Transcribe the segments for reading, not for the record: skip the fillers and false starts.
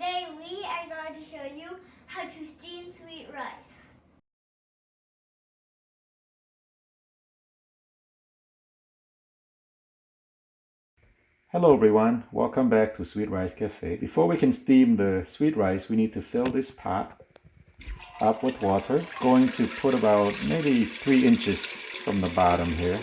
Today we are going to show you how to steam sweet rice. Hello everyone, welcome back to Sweet Rice Cafe. Before we can steam the sweet rice, we need to fill this pot up with water. Going to put about maybe 3 inches from the bottom here.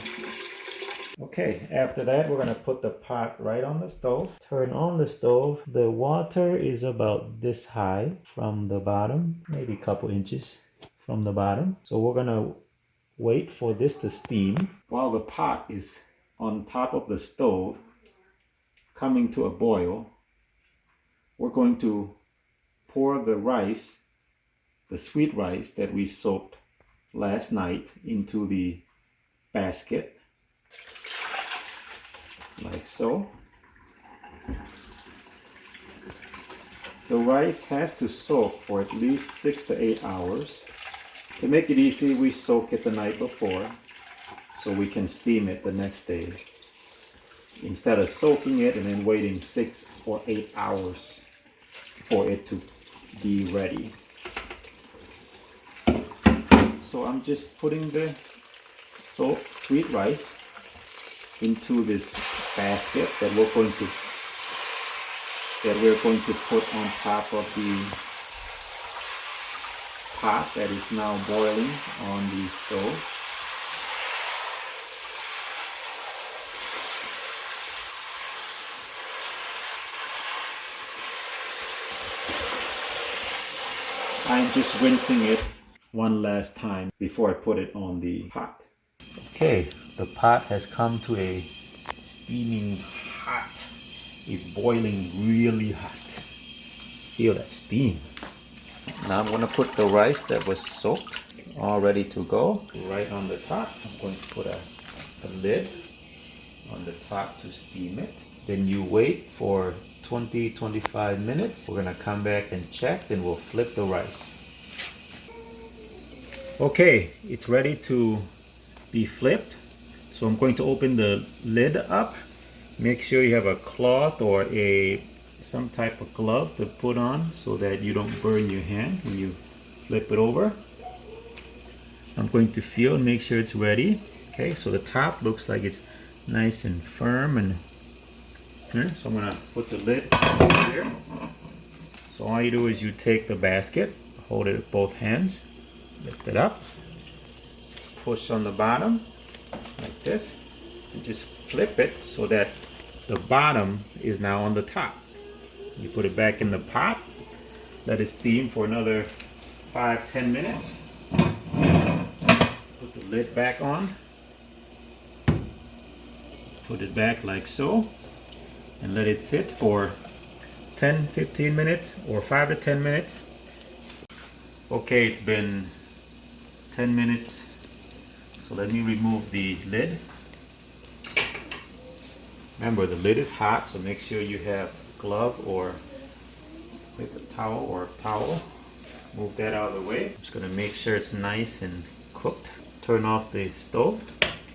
Okay, after that we're going to put the pot right on the stove. Turn on the stove. The water is about this high from the bottom, maybe a couple inches from the bottom. So we're going to wait for this to steam. While the pot is on top of the stove, coming to a boil, we're going to pour the rice, the sweet rice that we soaked last night, into the basket, like so. The rice has to soak for at least 6 to 8 hours. To make it easy, we soak it the night before so we can steam it the next day, instead of soaking it and then waiting 6 or 8 hours for it to be ready. So I'm just putting the soaked sweet rice into this basket that we're going to put on top of the pot that is now boiling on the stove. I'm just rinsing it one last time before I put it on the pot. Okay, the pot has come to a steaming hot. It's boiling really hot. Feel that steam. Now I'm going to put the rice that was soaked, all ready to go, right on the top. I'm going to put a lid on the top to steam it. Then you wait for 20-25 minutes. We're going to come back and check, then we'll flip the rice. Okay, it's ready to be flipped. So I'm going to open the lid up. Make sure you have a cloth or some type of glove to put on so that you don't burn your hand when you flip it over. I'm going to feel and make sure it's ready. Okay, so the top looks like it's nice and firm, and so I'm going to put the lid over here. So all you do is you take the basket, hold it with both hands, lift it up, push on the bottom like this, and just flip it so that the bottom is now on the top. You put it back in the pot, let it steam for another 5-10 minutes. Put the lid back on, put it back like so, and let it sit for 10-15 minutes or 5 to 10 minutes. Okay, it's been 10 minutes, so let me remove the lid. Remember, the lid is hot, so make sure you have a glove or paper towel or towel. Move that out of the way. I'm just going to make sure it's nice and cooked. Turn off the stove.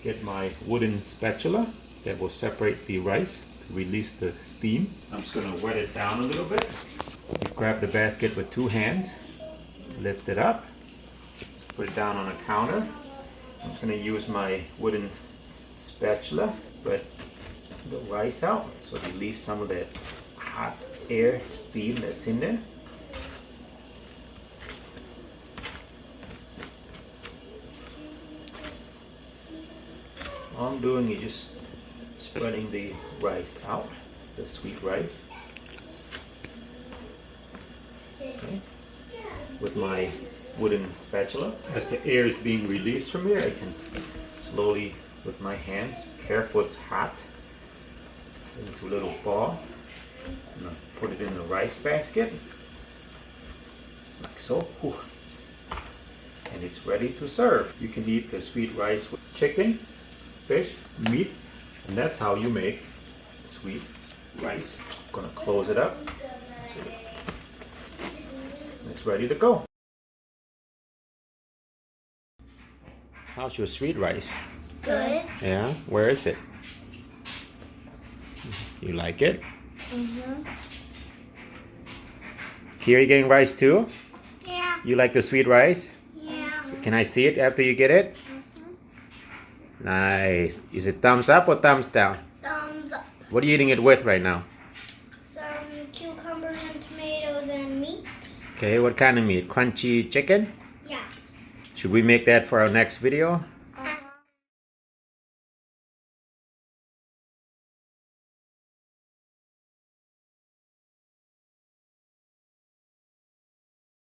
Get my wooden spatula that will separate the rice to release the steam. I'm just going to wet it down a little bit. You grab the basket with 2 hands, lift it up, just put it down on a counter. I'm just going to use my wooden spatula, spread the rice out so release some of that hot air steam that's in there. All I'm doing is just spreading the rice out, the sweet rice. Okay. With my wooden spatula. As the air is being released from here, I can slowly, with my hands, careful, it's hot, into a little ball. I'm going to put it in the rice basket, like so. Whew. And it's ready to serve. You can eat the sweet rice with chicken, fish, meat, and that's how you make sweet rice. I'm going to close it up. So it's ready to go. How's your sweet rice? Good. Yeah? Where is it? You like it? Mm-hmm. Kiri getting rice too? Yeah. You like the sweet rice? Yeah. Can I see it after you get it? Nice. Is it thumbs up or thumbs down? Thumbs up. What are you eating it with right now? Some cucumbers and tomatoes and meat. Okay, what kind of meat? Crunchy chicken? Yeah. Should we make that for our next video?